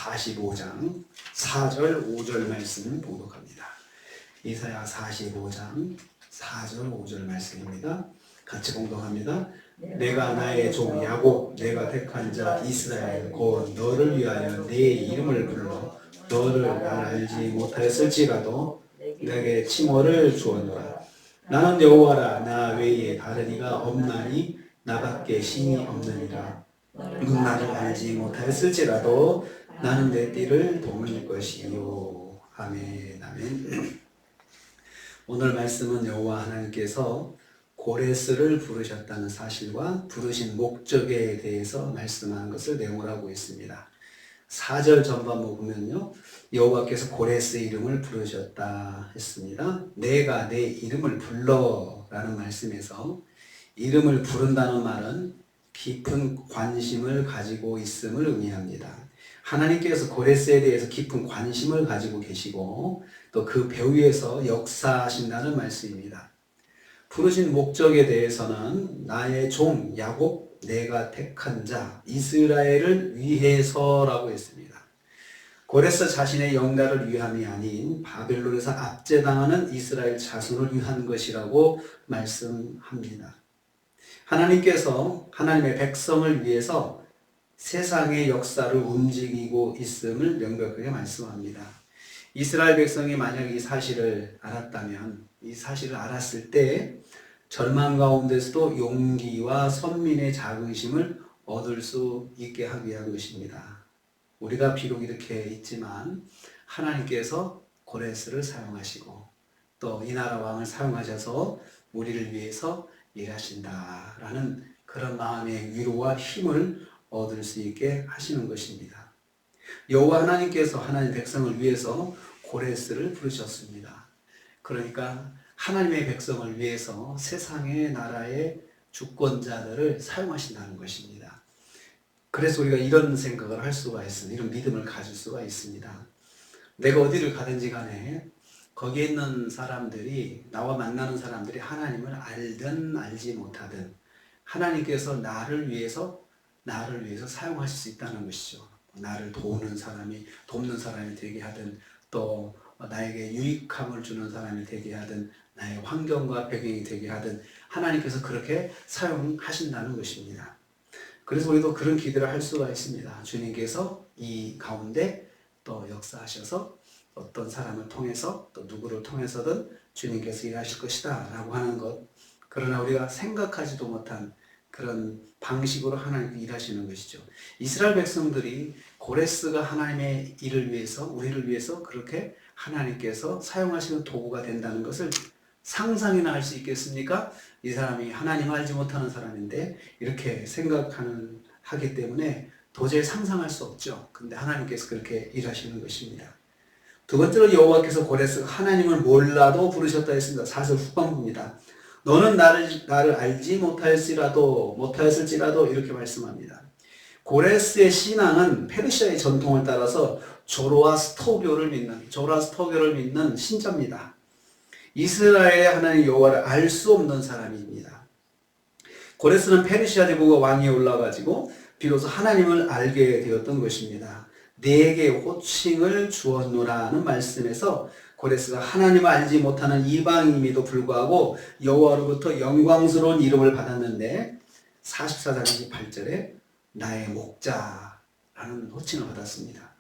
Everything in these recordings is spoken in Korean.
45장 4절 5절 말씀 봉독합니다. 이사야 45장 4절 5절 말씀입니다. 같이 봉독합니다. 내가 나의 종 야곱 내가 택한 자 이스라엘 곧 너를 위하여 내 이름을 불러 너를 알지 못하였을지라도 내게 칭호를 주었노라. 나는 여호와라 나 외에 다른 이가 없나니 나밖에 신이 없느니라. 나를 알지 못하였을지라도 나는 내 띠를 도울 것이요. 아멘. 아멘. 오늘 말씀은 여호와 하나님께서 고레스를 부르셨다는 사실과 부르신 목적에 대해서 말씀하는 것을 내용을 하고 있습니다. 4절 전반부 보면요, 여호와께서 고레스의 이름을 부르셨다 했습니다. 내가 내 이름을 불러라는 말씀에서 이름을 부른다는 말은 깊은 관심을 가지고 있음을 의미합니다. 하나님께서 고레스에 대해서 깊은 관심을 가지고 계시고 또 그 배후에서 역사하신다는 말씀입니다. 부르신 목적에 대해서는 나의 종 야곱 내가 택한 자 이스라엘을 위해서라고 했습니다. 고레스 자신의 영달을 위함이 아닌 바벨론에서 압제당하는 이스라엘 자손을 위한 것이라고 말씀합니다. 하나님께서 하나님의 백성을 위해서 세상의 역사를 움직이고 있음을 명백하게 말씀합니다. 이스라엘 백성이 만약 이 사실을 알았다면, 이 사실을 알았을 때 절망 가운데서도 용기와 선민의 자긍심을 얻을 수 있게 하기 위한 것입니다. 우리가 비록 이렇게 있지만 하나님께서 고레스를 사용하시고 또 이 나라 왕을 사용하셔서 우리를 위해서 일하신다라는 그런 마음의 위로와 힘을 얻을 수 있게 하시는 것입니다. 여호와 하나님께서 하나님 백성을 위해서 고레스를 부르셨습니다. 그러니까 하나님의 백성을 위해서 세상의 나라의 주권자들을 사용하신다는 것입니다. 그래서 우리가 이런 생각을 할 수가 있습니다. 이런 믿음을 가질 수가 있습니다. 내가 어디를 가든지 간에 거기에 있는 사람들이, 나와 만나는 사람들이 하나님을 알든 알지 못하든 하나님께서 나를 위해서 사용하실 수 있다는 것이죠. 나를 돕는 사람이 되게 하든 또 나에게 유익함을 주는 사람이 되게 하든 나의 환경과 배경이 되게 하든 하나님께서 그렇게 사용하신다는 것입니다. 그래서 우리도 그런 기도를 할 수가 있습니다. 주님께서 이 가운데 또 역사하셔서 어떤 사람을 통해서 또 누구를 통해서든 주님께서 일하실 것이다 라고 하는 것, 그러나 우리가 생각하지도 못한 그런 방식으로 하나님께 일하시는 것이죠. 이스라엘 백성들이 고레스가 하나님의 일을 위해서, 우리를 위해서 그렇게 하나님께서 사용하시는 도구가 된다는 것을 상상이나 할 수 있겠습니까? 이 사람이 하나님을 알지 못하는 사람인데 이렇게 하기 때문에 도저히 상상할 수 없죠. 근데 하나님께서 그렇게 일하시는 것입니다. 두 번째로 여호와께서 고레스가 하나님을 몰라도 부르셨다 했습니다. 4절 후반부입니다. 너는 나를 알지 못하였을지라도 이렇게 말씀합니다. 고레스의 신앙은 페르시아의 전통을 따라서 조로아스터교를 믿는 신자입니다. 이스라엘의 하나님 여호와를 알 수 없는 사람입니다. 고레스는 페르시아 제국의 왕위에 올라가지고 비로소 하나님을 알게 되었던 것입니다. 내게 호칭을 주었노라는 말씀에서 고레스가 하나님을 알지 못하는 이방인임에도 불구하고 여호와로부터 영광스러운 이름을 받았는데 44장 28절에 나의 목자라는 호칭을 받았습니다.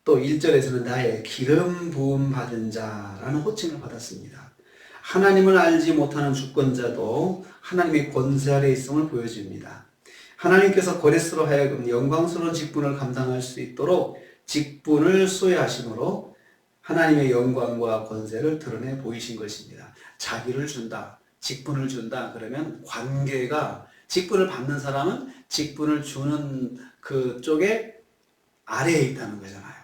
또 1절에서는 나의 기름 부음 받은 자라는 호칭을 받았습니다. 하나님을 알지 못하는 주권자도 하나님의 권세 아래 있음을 보여줍니다. 하나님께서 고레스로 하여금 영광스러운 직분을 감당할 수 있도록 직분을 수여하심으로 하나님의 영광과 권세를 드러내 보이신 것입니다. 자기를 준다, 직분을 준다 그러면 관계가, 직분을 받는 사람은 직분을 주는 그쪽에 아래에 있다는 거잖아요.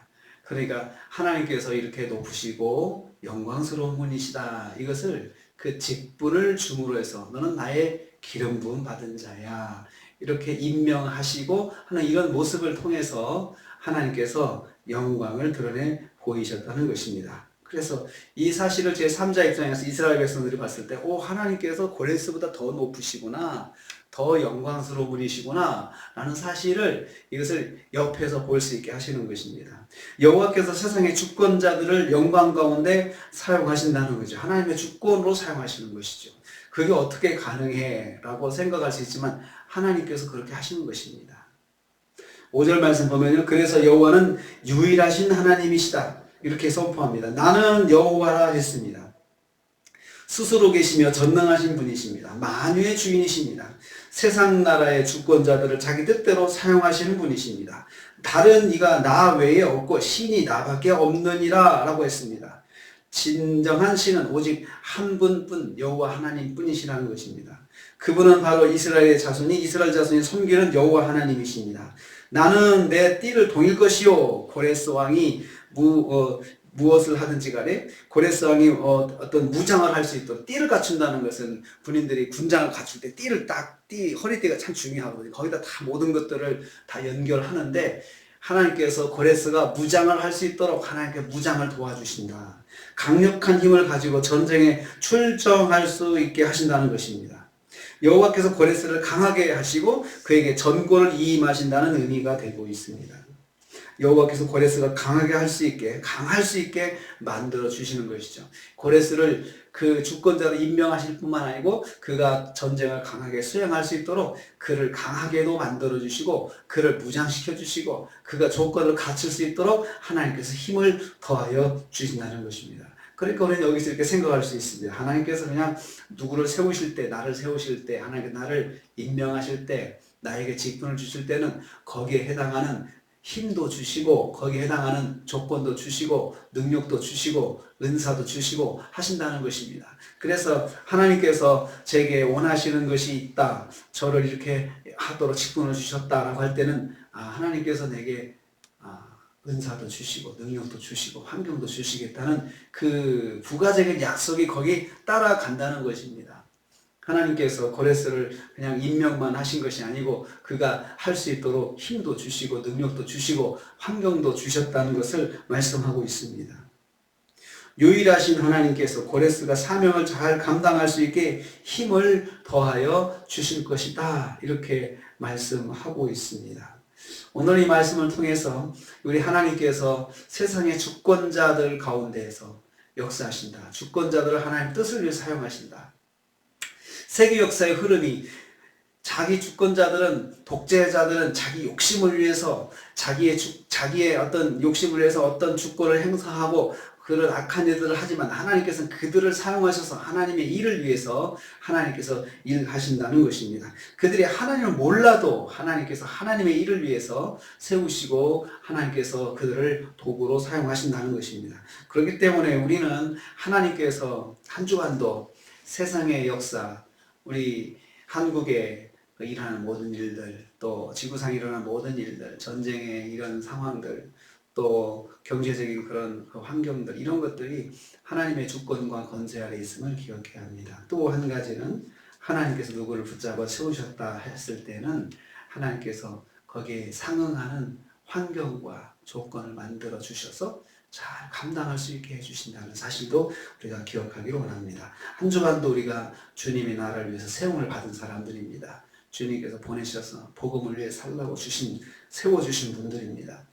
그러니까 하나님께서 이렇게 높으시고 영광스러운 분이시다, 이것을 그 직분을 줌으로 해서 너는 나의 기름 부음 받은 자야 이렇게 임명하시고 하는 이런 모습을 통해서 하나님께서 영광을 드러내 보이셨다는 것입니다. 그래서 이 사실을 제3자 입장에서 이스라엘 백성들이 봤을 때, 하나님께서 고레스보다 더 높으시구나, 더 영광스러운 분이시구나 라는 사실을, 이것을 옆에서 볼 수 있게 하시는 것입니다. 여호와께서 세상의 주권자들을 영광 가운데 사용하신다는 거죠. 하나님의 주권으로 사용하시는 것이죠. 그게 어떻게 가능해? 라고 생각할 수 있지만 하나님께서 그렇게 하시는 것입니다. 5절 말씀 보면요, 그래서 여호와는 유일하신 하나님이시다 이렇게 선포합니다. 나는 여호와라 했습니다. 스스로 계시며 전능하신 분이십니다. 만유의 주인이십니다. 세상 나라의 주권자들을 자기 뜻대로 사용하시는 분이십니다. 다른 이가 나 외에 없고 신이 나밖에 없느니라 라고 했습니다. 진정한 신은 오직 한 분뿐 여호와 하나님 뿐이시라는 것입니다. 그분은 바로 이스라엘 자손이 섬기는 여호와 하나님이십니다. 나는 내 띠를 동일 것이요. 고레스 왕이 무엇을 하든지 간에 고레스 왕이 어떤 무장을 할 수 있도록 띠를 갖춘다는 것은, 군인들이 군장을 갖출 때 허리띠가 참 중요하거든요. 거기다 다 모든 것들을 다 연결하는데, 하나님께서 고레스가 무장을 할 수 있도록 하나님께서 무장을 도와주신다. 강력한 힘을 가지고 전쟁에 출정할 수 있게 하신다는 것입니다. 여호와께서 고레스를 강하게 하시고 그에게 전권을 이임하신다는 의미가 되고 있습니다. 여호와께서 고레스가 강하게 할 수 있게, 강할 수 있게 만들어 주시는 것이죠. 고레스를 그 주권자로 임명하실 뿐만 아니고 그가 전쟁을 강하게 수행할 수 있도록 그를 강하게도 만들어 주시고 그를 무장시켜 주시고 그가 조건을 갖출 수 있도록 하나님께서 힘을 더하여 주신다는 것입니다. 그러니까 우리는 여기서 이렇게 생각할 수 있습니다. 하나님께서 그냥 누구를 세우실 때, 나를 세우실 때, 하나님께서 나를 임명하실 때, 나에게 직분을 주실 때는 거기에 해당하는 힘도 주시고 거기에 해당하는 조건도 주시고 능력도 주시고 은사도 주시고 하신다는 것입니다. 그래서 하나님께서 제게 원하시는 것이 있다, 저를 이렇게 하도록 직분을 주셨다라고 할 때는 하나님께서 내게 은사도 주시고 능력도 주시고 환경도 주시겠다는 그 부가적인 약속이 거기 따라간다는 것입니다. 하나님께서 고레스를 그냥 임명만 하신 것이 아니고 그가 할 수 있도록 힘도 주시고 능력도 주시고 환경도 주셨다는 것을 말씀하고 있습니다. 유일하신 하나님께서 고레스가 사명을 잘 감당할 수 있게 힘을 더하여 주실 것이다 이렇게 말씀하고 있습니다. 오늘 이 말씀을 통해서 우리 하나님께서 세상의 주권자들 가운데에서 역사하신다. 주권자들을 하나님 뜻을 위해 사용하신다. 세계 역사의 흐름이, 자기 주권자들은, 독재자들은 자기 욕심을 위해서, 자기의 어떤 욕심을 위해서 어떤 주권을 행사하고 그런 악한 일들을 하지만 하나님께서는 그들을 사용하셔서 하나님의 일을 위해서 하나님께서 일하신다는 것입니다. 그들이 하나님을 몰라도 하나님께서 하나님의 일을 위해서 세우시고 하나님께서 그들을 도구로 사용하신다는 것입니다. 그렇기 때문에 우리는 하나님께서 한 주간도 세상의 역사, 우리 한국에 일하는 모든 일들, 또 지구상에 일어나는 모든 일들, 전쟁의 이런 상황들, 또 경제적인 그런 환경들, 이런 것들이 하나님의 주권과 권세 아래 있음을 기억해야 합니다. 또 한 가지는 하나님께서 누구를 붙잡아 세우셨다 했을 때는 하나님께서 거기에 상응하는 환경과 조건을 만들어 주셔서 잘 감당할 수 있게 해주신다는 사실도 우리가 기억하기를 원합니다. 한 주간도 우리가 주님의 나라를 위해서 세움을 받은 사람들입니다. 주님께서 보내셔서 복음을 위해 살라고 세워주신 분들입니다.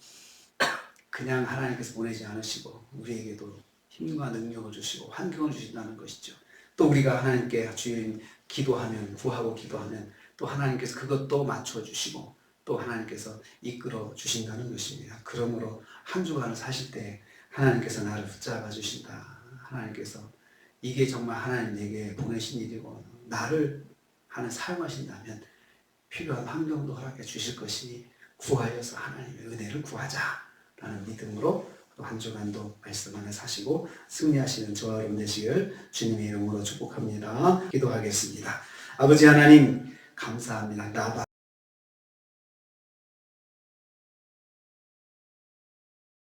그냥 하나님께서 보내지 않으시고 우리에게도 힘과 능력을 주시고 환경을 주신다는 것이죠. 또 우리가 하나님께 주님 기도하면, 구하고 기도하면 또 하나님께서 그것도 맞춰주시고 또 하나님께서 이끌어 주신다는 것입니다. 그러므로 한 주간을 사실 때 하나님께서 나를 붙잡아 주신다, 하나님께서 이게 정말 하나님 내게 보내신 일이고 나를 사용하신다면 필요한 환경도 허락해 주실 것이니 구하여서 하나님의 은혜를 구하자 라는 믿음으로 또 한 주간도 말씀 안에 사시고 승리하시는 저와 여러분 되시길 주님의 이름으로 축복합니다. 기도하겠습니다. 아버지 하나님 감사합니다.